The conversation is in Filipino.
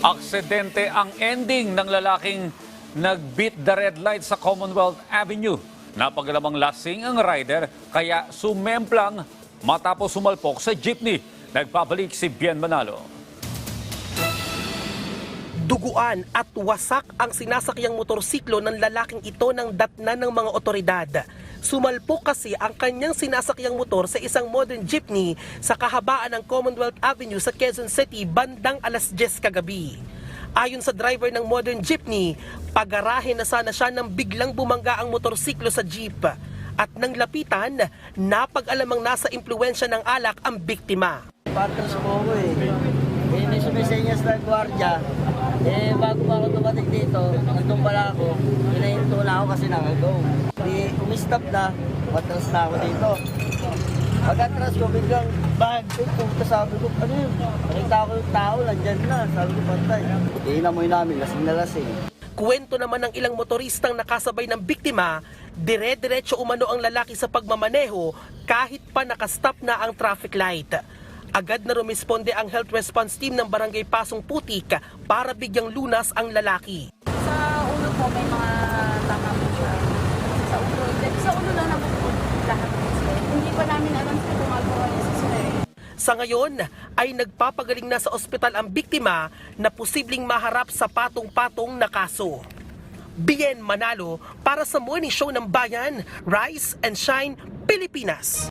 Aksidente ang ending ng lalaking nag-beat the red light sa Commonwealth Avenue. Napagalamang lasing ang rider kaya sumemplang matapos sumalpok sa jeepney. Nagbabalik si Bien Manalo. Duguan at wasak ang sinasakyang motorsiklo ng lalaking ito ng datnan ng mga otoridad. Sumalpok kasi ang kanyang sinasakyang motor sa isang modern jeepney sa kahabaan ng Commonwealth Avenue sa Quezon City bandang alas 10 kagabi. Ayon sa driver ng modern jeepney, pagarahe na sana siya nang biglang bumangga ang motorsiklo sa jeep. At nang lapitan, napag-alamang nasa impluwensya ng alak ang biktima. Patras po ako may sumisenyas na gwardiya. Bago pa ako dumating dito, nandun pala ako, pinahinto na ako kasi nakagaw. Umistop na, patras na ako dito. Pag-atras ko, biglang bag, pumunta sabi ko, ano yun? Nakita ko yung tao, nandyan na, sabi ko pantay. Inamoy namin, lasing na lasing. Kwento naman ng ilang motoristang nakasabay ng biktima, dire-diretso umano ang lalaki sa pagmamaneho kahit pa nakastop na ang traffic light. Agad na rumisponde ang health response team ng Barangay Pasong Putik para bigyang lunas ang lalaki. Sa ulo po may mga tama po siya. Sa ulo lang naman po lahat. Hindi pa namin alam kung gumagawa niya sa sila. Sa ngayon ay nagpapagaling na sa ospital ang biktima na posibleng maharap sa patong-patong na kaso. Bien Manalo para sa Morning Show ng Bayan, Rise and Shine, Pilipinas.